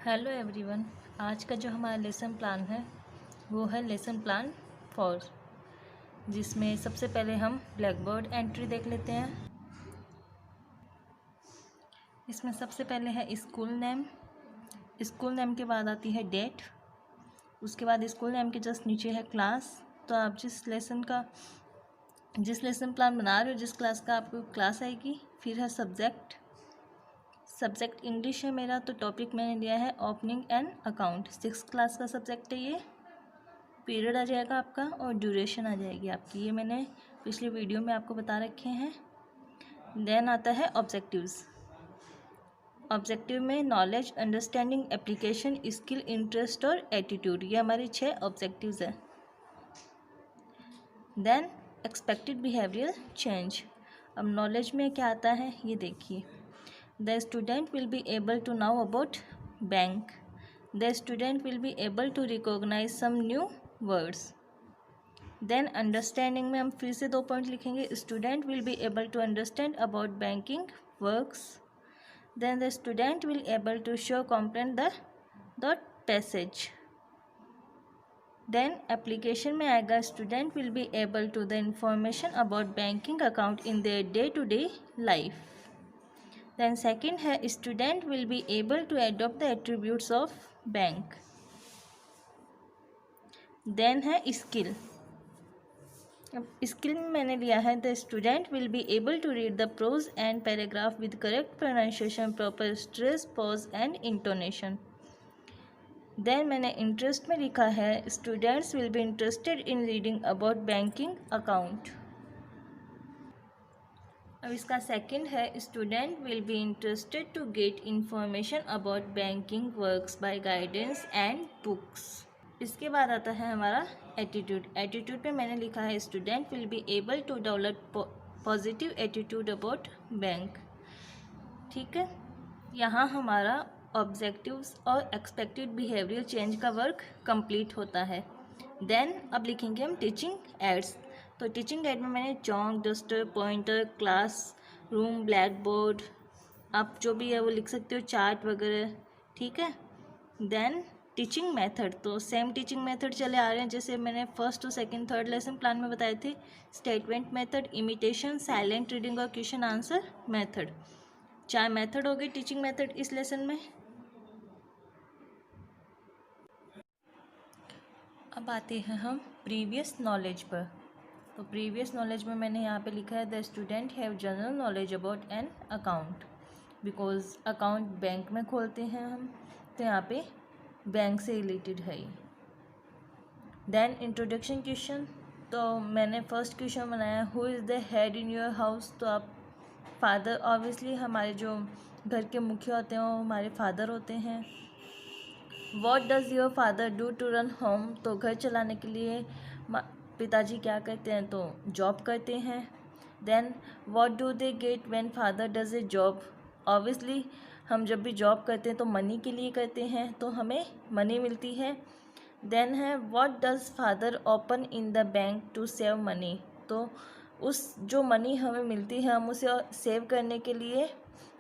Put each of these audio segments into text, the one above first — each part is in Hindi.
Hello everyone. आज का जो हमारा लेसन प्लान है वो है लेसन प्लान 4, जिसमें सबसे पहले हम ब्लैक बोर्ड एंट्री देख लेते हैं। इसमें सबसे पहले है स्कूल नेम। स्कूल नेम के बाद आती है डेट। उसके बाद स्कूल नेम के जस्ट नीचे है क्लास। तो आप जिस लेसन प्लान बना रहे हो, जिस क्लास का आपको क्लास आएगी। फिर है सब्जेक्ट इंग्लिश है मेरा, तो टॉपिक मैंने लिया है opening and account. 6th class का सब्जेक्ट है ये। पीरियड आ जाएगा आपका और ड्यूरेशन आ जाएगी आपकी, ये मैंने पिछले वीडियो में आपको बता रखे हैं। देन आता है ऑब्जेक्टिव्स। ऑब्जेक्टिव में knowledge, understanding, application, skill, interest और एटीट्यूड, ये हमारी 6 ऑब्जेक्टिव्स हैं। Then expected behaviour change. अब नॉलेज में क्या आता है ये देखिए। The student will be able to know about bank. The student will be able to recognize some new words. Then understanding में हम फिर से 2 पॉइंट लिखेंगे। Student will be able to understand about banking works. Then the student will able to show comprehend the passage. Then application में आएगा student will be able to the information about banking account in their day-to-day life. Then second है student will be able to adopt the attributes of bank. Then है skill. अब skill में मैंने लिया है the student will be able to read the prose and paragraph with correct pronunciation, proper stress, pause and intonation. Then मैंने interest में लिखा है students will be interested in reading about banking account. अब इसका सेकंड है student will be interested to get information about banking works by guidance and books. इसके बाद आता है हमारा एटीट्यूड। एटीट्यूड पे मैंने लिखा है student will be able to develop positive attitude about bank. ठीक है, यहाँ हमारा ऑब्जेक्टिव्स और एक्सपेक्टेड बिहेवियर चेंज का वर्क कंप्लीट होता है। देन अब लिखेंगे हम टीचिंग एड्स। तो टीचिंग एड में मैंने chalk, duster, pointer, class room, black board, आप जो भी है वो लिख सकते हो, चार्ट वगैरह। ठीक है। देन टीचिंग मेथड, तो सेम टीचिंग मेथड चले आ रहे हैं जैसे मैंने फर्स्ट और सेकंड, थर्ड लेसन प्लान में बताए थे। Statement method, imitation, silent reading और क्वेश्चन आंसर मेथड। 4 मेथड हो गए टीचिंग मेथड इस लेसन में। अब आते हैं हम प्रीवियस नॉलेज पर। तो प्रीवियस नॉलेज में मैंने यहाँ पे लिखा है the student have general knowledge about an account, because account bank में खोलते हैं हम, तो यहाँ पे बैंक से रिलेटेड है ये। देन इंट्रोडक्शन क्वेश्चन, तो मैंने फर्स्ट क्वेश्चन बनाया who is the head in your house. तो आप फादर, ऑब्वियसली हमारे जो घर के मुखिया होते हैं वो हमारे फादर होते हैं। What does your father do to run home, तो घर चलाने के लिए पिताजी क्या करते हैं, तो जॉब करते हैं। Then what do they get when father does a job, obviously हम जब भी जॉब करते हैं तो मनी के लिए करते हैं, तो हमें मनी मिलती है। देन है what does father open in the bank to save money, तो उस जो मनी हमें मिलती है हम उसे सेव करने के लिए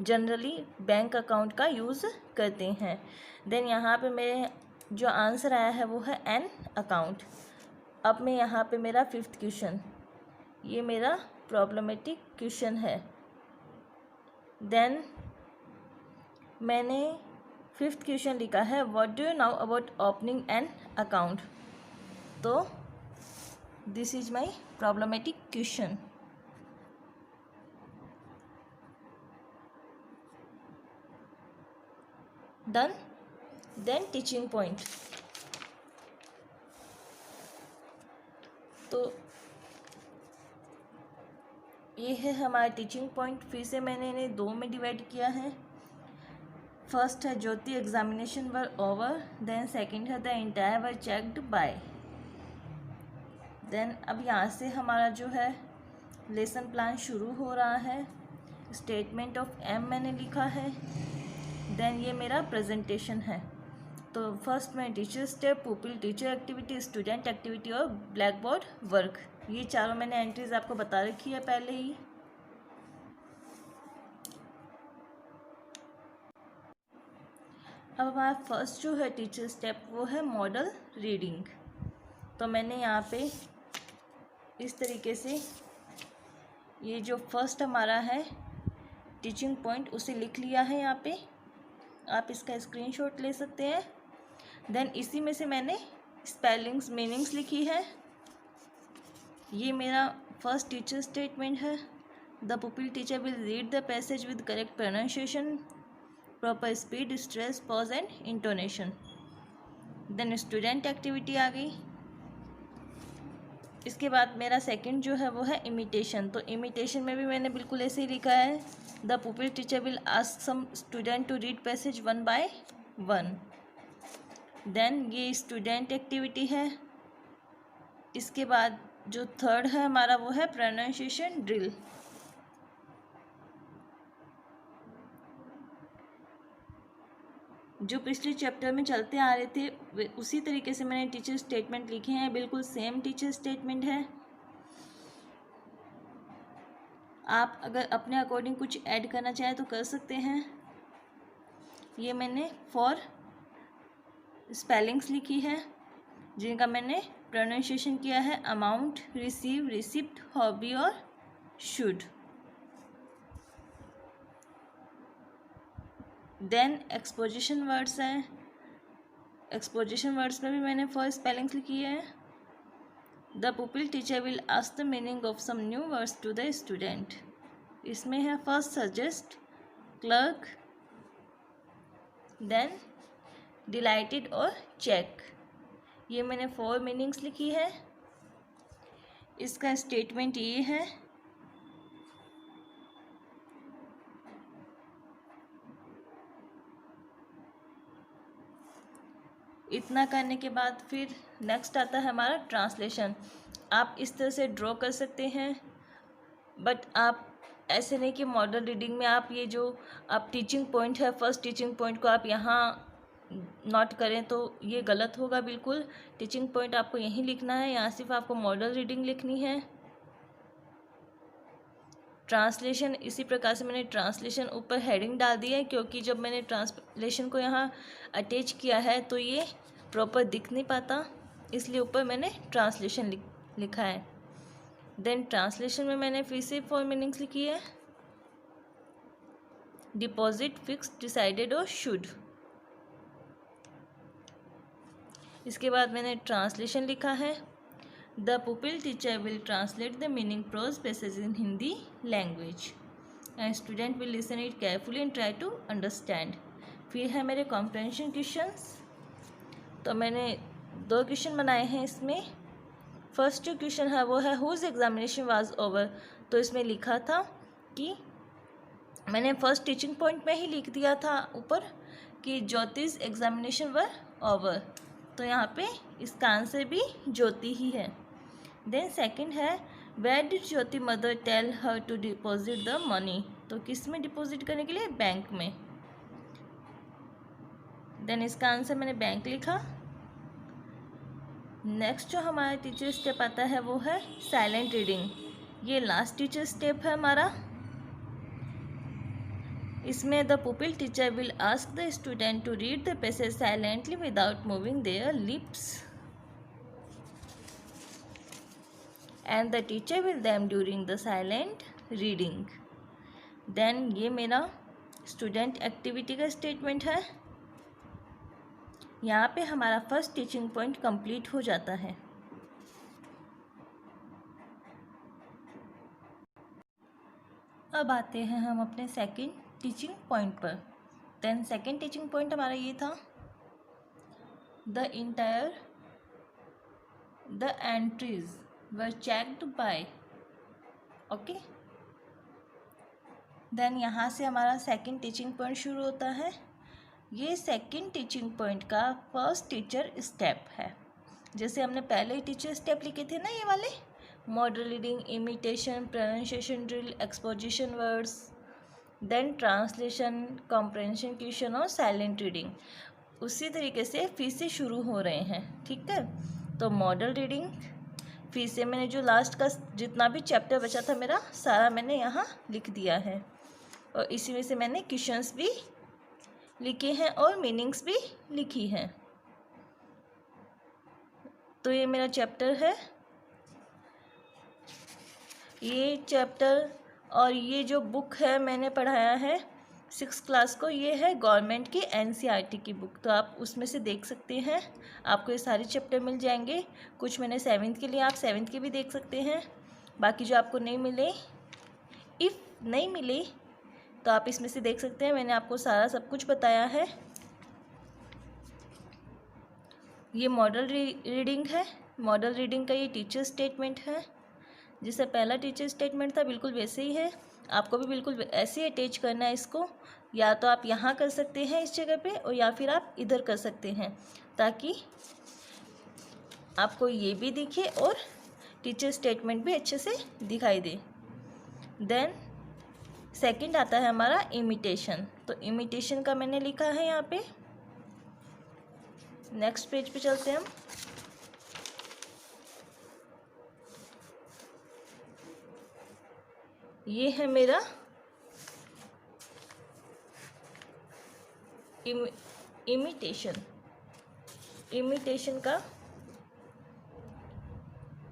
जनरली बैंक अकाउंट का यूज़ करते हैं। देन यहाँ पे मेरे जो आंसर आया है वो है एन अकाउंट। अब मैं यहाँ पे मेरा 5th क्वेश्चन, ये मेरा प्रॉब्लमेटिक क्वेश्चन है। देन मैंने 5th क्वेश्चन लिखा है what do you know about opening an account, तो this is my problematic question. Done. Then teaching point, तो ये है हमारा टीचिंग पॉइंट। फिर से मैंने इन्हें 2 में डिवाइड किया है। फर्स्ट है ज्योति examination were over, then second है the entire were checked by. Then अब यहाँ से हमारा जो है लेसन प्लान शुरू हो रहा है। स्टेटमेंट ऑफ एम मैंने लिखा है। देन ये मेरा प्रेजेंटेशन है। तो फर्स्ट में teacher step, pupil teacher activity, student activity और ब्लैक बोर्ड वर्क, ये चारों मैंने एंट्रीज आपको बता रखी है पहले ही। अब हमारा फर्स्ट जो है टीचर स्टेप वो है मॉडल रीडिंग। तो मैंने यहाँ पे इस तरीके से ये जो फर्स्ट हमारा है टीचिंग पॉइंट उसे लिख लिया है। यहाँ पे आप इसका स्क्रीनशॉट ले सकते हैं। देन इसी में से मैंने स्पेलिंग्स मीनिंग्स लिखी है। ये मेरा फर्स्ट टीचर स्टेटमेंट है। The pupil teacher will read the passage with correct pronunciation, proper speed, stress, pause and intonation. Then student activity आ गई। इसके बाद मेरा सेकंड जो है वो है इमिटेशन। तो इमिटेशन में भी मैंने बिल्कुल ऐसे ही लिखा है, the pupil teacher will ask some student to read passage 1 by 1। Then ये स्टूडेंट एक्टिविटी है। इसके बाद जो थर्ड है हमारा वो है प्रोनाउंसिएशन ड्रिल। जो पिछले चैप्टर में चलते आ रहे थे उसी तरीके से मैंने टीचर स्टेटमेंट लिखे हैं, बिल्कुल सेम टीचर स्टेटमेंट है। आप अगर अपने अकॉर्डिंग कुछ ऐड करना चाहें तो कर सकते हैं। ये मैंने फॉर स्पेलिंग्स लिखी है जिनका मैंने प्रोनाउंसिएशन किया है अमाउंट, रिसीव, रिसिप्ट, हॉबी और शुड। देन एक्सपोजिशन वर्ड्स हैं। एक्सपोजिशन वर्ड्स में भी मैंने फॉर स्पेलिंग्स लिखी है। The pupil teacher will ask the meaning of some new words to the student. इसमें है first suggest, clerk, then delighted और चेक। ये मैंने 4 मीनिंग्स लिखी है। इसका स्टेटमेंट ये है, इतना करने के बाद फिर नेक्स्ट आता है हमारा ट्रांसलेशन। आप इस तरह से ड्रॉ कर सकते हैं, बट आप ऐसे नहीं कि मॉडल रीडिंग में आप ये जो आप टीचिंग पॉइंट है फर्स्ट टीचिंग पॉइंट को आप यहाँ नोट करें तो ये गलत होगा बिल्कुल। टीचिंग पॉइंट आपको यहीं लिखना है, यहाँ सिर्फ आपको मॉडल रीडिंग लिखनी है। ट्रांसलेशन इसी प्रकार से मैंने ट्रांसलेशन ऊपर हेडिंग डाल दी है, क्योंकि जब मैंने ट्रांसलेशन को यहाँ अटैच किया है तो ये प्रॉपर दिख नहीं पाता, इसलिए ऊपर मैंने ट्रांसलेशन लिखा है। देन ट्रांसलेशन में मैंने फिर से 4 मीनिंग्स लिखी है, डिपॉजिट, फिक्स, डिसाइडेड और शुड। इसके बाद मैंने ट्रांसलेशन लिखा है, the pupil teacher will translate the meaning prose passage in Hindi language and student will listen it carefully and try to understand. फिर है मेरे कॉम्प्रहेंशन क्वेश्चंस। तो मैंने 2 क्वेश्चन बनाए हैं इसमें। फर्स्ट जो क्वेश्चन है वो है हुज एग्जामिनेशन वाज ओवर। तो इसमें लिखा था कि मैंने फर्स्ट टीचिंग पॉइंट में ही लिख दिया था ऊपर कि ज्योतिष एग्जामिनेशन वर ओवर, तो यहाँ पे इसका आंसर भी ज्योति ही है। देन सेकंड है where did Jyoti mother tell her to deposit the money. तो किस में डिपॉजिट करने के लिए, बैंक में। देन इसका आंसर मैंने बैंक लिखा। नेक्स्ट जो हमारा टीचर स्टेप आता है वो है साइलेंट रीडिंग। ये लास्ट टीचर स्टेप है हमारा। इसमें the pupil teacher will ask the student to read the passage silently without moving their lips and the teacher will them during the silent reading. Then ये मेरा स्टूडेंट एक्टिविटी का स्टेटमेंट है। यहाँ पे हमारा फर्स्ट टीचिंग पॉइंट कंप्लीट हो जाता है। अब आते हैं हम अपने सेकंड टीचिंग पॉइंट पर। देन सेकंड टीचिंग पॉइंट हमारा ये था, the entries were checked by. Okay, then यहाँ से हमारा सेकंड टीचिंग पॉइंट शुरू होता है। ये सेकंड टीचिंग पॉइंट का फर्स्ट टीचर स्टेप है। जैसे हमने पहले ही टीचर स्टेप लिखे थे ना, ये वाले model reading, imitation, pronunciation drill, exposition words, then translation, comprehension question और साइलेंट रीडिंग, उसी तरीके से फिर से शुरू हो रहे हैं। ठीक है, तो मॉडल रीडिंग फिर से मैंने जो लास्ट का जितना भी चैप्टर बचा था मेरा सारा मैंने यहाँ लिख दिया है, और इसी में से मैंने क्वेश्चंस भी लिखे हैं और मीनिंग्स भी लिखी हैं। तो ये मेरा चैप्टर है, ये चैप्टर और ये जो बुक है मैंने पढ़ाया है 6th क्लास को, ये है गवर्नमेंट की NCERT की बुक। तो आप उसमें से देख सकते हैं, आपको ये सारे चैप्टर मिल जाएंगे। कुछ मैंने 7th के लिए, आप 7th के भी देख सकते हैं। बाकी जो आपको नहीं मिले, नहीं मिले तो आप इसमें से देख सकते हैं। मैंने आपको सारा सब कुछ बताया है। ये मॉडल रीडिंग है। मॉडल रीडिंग का ये टीचर स्टेटमेंट है। जैसे पहला टीचर स्टेटमेंट था बिल्कुल वैसे ही है, आपको भी बिल्कुल ऐसे ही अटैच करना है इसको। या तो आप यहाँ कर सकते हैं इस जगह पे, और या फिर आप इधर कर सकते हैं, ताकि आपको ये भी दिखे और टीचर स्टेटमेंट भी अच्छे से दिखाई दे। देन सेकंड आता है हमारा इमिटेशन। तो इमिटेशन का मैंने लिखा है यहाँ पे। नेक्स्ट पेज पे चलते हैं हम। ये है मेरा इमिटेशन का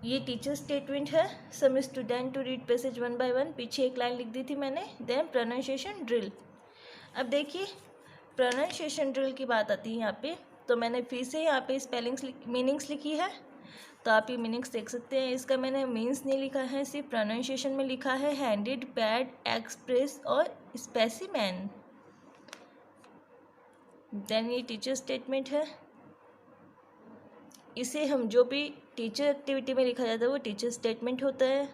ये टीचर स्टेटमेंट है। Some student to read passage 1 by 1, पीछे एक लाइन लिख दी थी मैंने। Then pronunciation drill. अब देखिए प्रोनाउंसिएशन ड्रिल की बात आती है यहाँ पे, तो मैंने फिर से यहाँ पे स्पेलिंग्स मीनिंग्स लिखी है। तो आप ये मीनिंग्स देख सकते हैं। इसका मैंने मीन्स नहीं लिखा है, सिर्फ प्रोनाउंसिएशन में लिखा है। हैंडेड, पैड, एक्सप्रेस और स्पेसिमेन। देन ये टीचर स्टेटमेंट है। इसे हम जो भी टीचर एक्टिविटी में लिखा जाता है वो टीचर स्टेटमेंट होता है।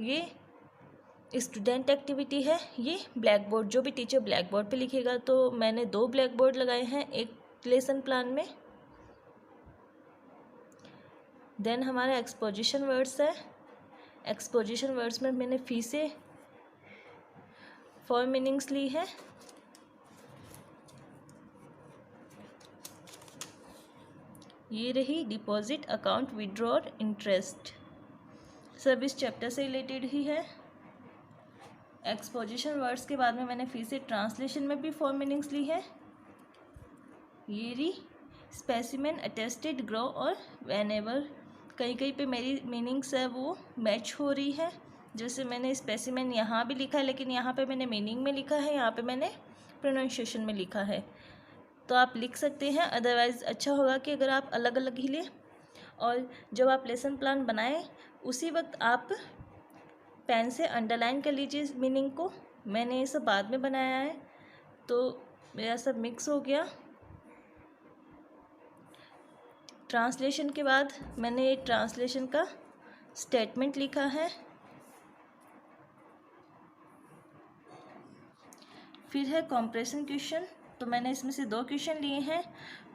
ये स्टूडेंट एक्टिविटी है। ये ब्लैक बोर्ड, जो भी टीचर ब्लैक बोर्ड पे लिखेगा। तो मैंने 2 ब्लैक बोर्ड लगाए हैं एक लेसन प्लान में। देन हमारा एक्सपोजिशन वर्ड्स है। एक्सपोजिशन वर्ड्स में मैंने फी से 4 मीनिंग्स ली है। ये रही डिपॉजिट, अकाउंट, विड्रॉ और इंटरेस्ट, सब इस चैप्टर से रिलेटेड ही है। एक्सपोजिशन वर्ड्स के बाद में मैंने फिर से ट्रांसलेशन में भी 4 मीनिंग्स ली है। ये रही स्पेसिमेन, अटेस्टेड, ग्रो और व्हेनेवर। कहीं पे मेरी मीनिंग्स है वो मैच हो रही है। जैसे मैंने स्पेसिमेन यहाँ भी लिखा है, लेकिन यहाँ पे मैंने मीनिंग में लिखा है, यहाँ पे मैंने प्रोनाउंसिएशन में लिखा है। तो आप लिख सकते हैं। अदरवाइज़ अच्छा होगा कि अगर आप अलग अलग ही लें, और जब आप लेसन प्लान बनाएं उसी वक्त आप पेन से अंडरलाइन कर लीजिए मीनिंग को। मैंने ये सब बाद में बनाया है तो मेरा सब मिक्स हो गया। ट्रांसलेशन के बाद मैंने ये ट्रांसलेशन का स्टेटमेंट लिखा है। फिर है कंपैरिजन क्वेश्चन। तो मैंने इसमें से 2 क्वेश्चन लिए हैं।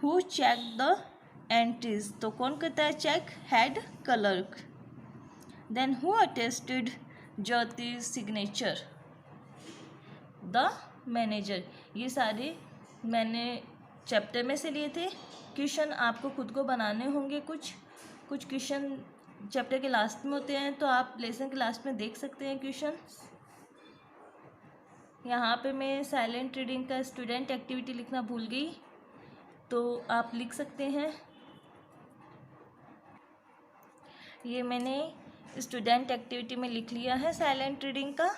हु चेक द एंट्रीज, तो कौन करता है check? Head clerk. Then who attested Jyoti's signature? The manager. ये सारे मैंने चैप्टर में से लिए थे। क्वेश्चन आपको खुद को बनाने होंगे। कुछ क्वेश्चन चैप्टर के लास्ट में होते हैं, तो आप लेसन के लास्ट में देख सकते हैं क्वेश्चन। यहाँ पे मैं साइलेंट रीडिंग का स्टूडेंट एक्टिविटी लिखना भूल गई, तो आप लिख सकते हैं। ये मैंने स्टूडेंट एक्टिविटी में लिख लिया है साइलेंट रीडिंग का।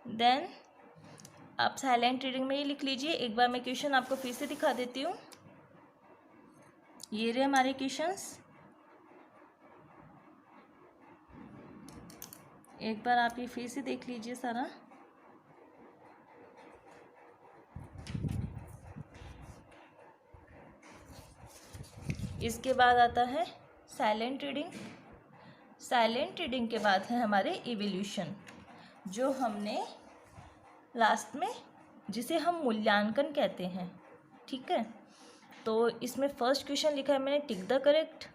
देन आप साइलेंट रीडिंग में ये लिख लीजिए। एक बार मैं क्वेश्चन आपको फिर से दिखा देती हूँ। ये रहे हमारे क्वेश्चंस। एक बार आप ये फिर से देख लीजिए सारा। इसके बाद आता है साइलेंट रीडिंग। साइलेंट रीडिंग के बाद है हमारे इवोल्यूशन, जो हमने लास्ट में, जिसे हम मूल्यांकन कहते हैं। ठीक है, तो इसमें फर्स्ट क्वेश्चन लिखा है मैंने, टिक द करेक्ट।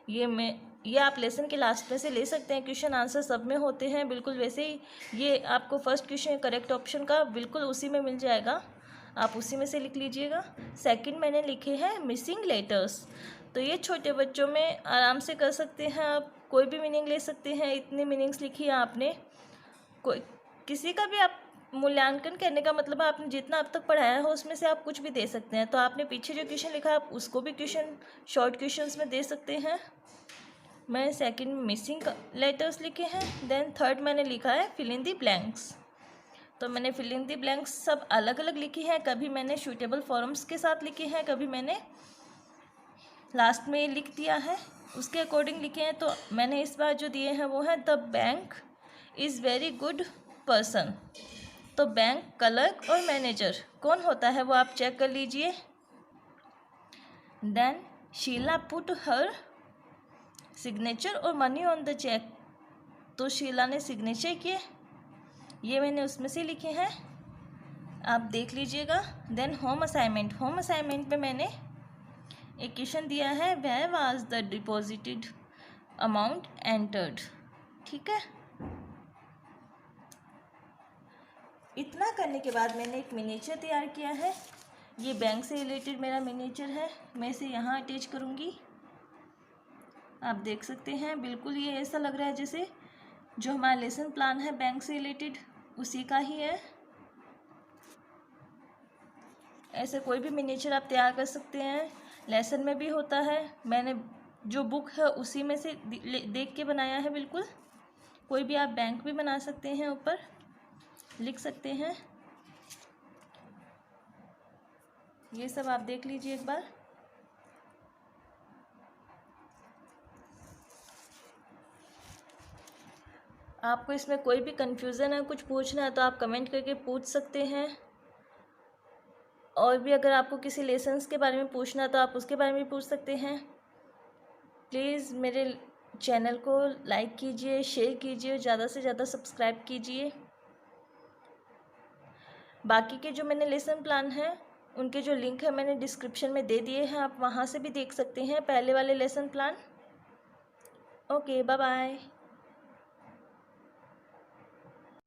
ये आप लेसन के लास्ट में से ले सकते हैं। क्वेश्चन आंसर सब में होते हैं बिल्कुल वैसे ही। ये आपको फर्स्ट क्वेश्चन करेक्ट ऑप्शन का बिल्कुल उसी में मिल जाएगा, आप उसी में से लिख लीजिएगा। सेकंड मैंने लिखे हैं मिसिंग लेटर्स। तो ये छोटे बच्चों में आराम से कर सकते हैं, आप कोई भी मीनिंग ले सकते हैं। इतनी मीनिंग्स लिखी है आपने, कोई किसी का भी आप मूल्यांकन करने का मतलब आपने जितना अब तक पढ़ाया हो उसमें से आप कुछ भी दे सकते हैं। तो आपने पीछे जो क्वेश्चन लिखा आप उसको भी क्वेश्चन शॉर्ट क्वेश्चंस में दे सकते हैं। मैं सेकंड में मिसिंग लेटर्स लिखे हैं। देन थर्ड मैंने लिखा है फिल इन दी ब्लैंक्स। तो मैंने फिल इन दी ब्लैंक्स सब अलग अलग लिखी हैं। कभी मैंने सूटेबल फॉर्म्स के साथ लिखे हैं, कभी मैंने लास्ट में लिख दिया है उसके अकॉर्डिंग लिखे हैं। तो मैंने इस बार जो दिए हैं वो है the bank is very good person. तो बैंक क्लर्क और मैनेजर कौन होता है वो आप चेक कर लीजिए। Then Sheela put her signature और मनी ऑन द चेक। तो शीला ने सिग्नेचर किए, ये मैंने उसमें से लिखे हैं, आप देख लीजिएगा। Then home assignment, home assignment में मैंने एक क्वेश्चन दिया है where was the deposited amount entered. ठीक है, इतना करने के बाद मैंने एक मिनिएचर तैयार किया है। ये बैंक से रिलेटेड मेरा मिनिएचर है, मैं इसे यहाँ अटैच करूँगी। आप देख सकते हैं बिल्कुल ये ऐसा लग रहा है जैसे जो हमारा लेसन प्लान है बैंक से रिलेटेड उसी का ही है। ऐसे कोई भी मिनिएचर आप तैयार कर सकते हैं, लेसन में भी होता है। मैंने जो बुक है उसी में से देख के बनाया है। बिल्कुल कोई भी आप बैंक भी बना सकते हैं, ऊपर लिख सकते हैं। ये सब आप देख लीजिए एक बार। आपको इसमें कोई भी कन्फ्यूज़न है, कुछ पूछना है तो आप कमेंट करके पूछ सकते हैं। और भी अगर आपको किसी लेसन्स के बारे में पूछना है तो आप उसके बारे में पूछ सकते हैं। प्लीज़ मेरे चैनल को लाइक कीजिए, शेयर कीजिए, ज़्यादा से ज़्यादा सब्सक्राइब कीजिए। बाकी के जो मैंने लेसन प्लान है उनके जो लिंक है मैंने डिस्क्रिप्शन में दे दिए हैं, आप वहाँ से भी देख सकते हैं पहले वाले lesson plan. Okay, bye bye.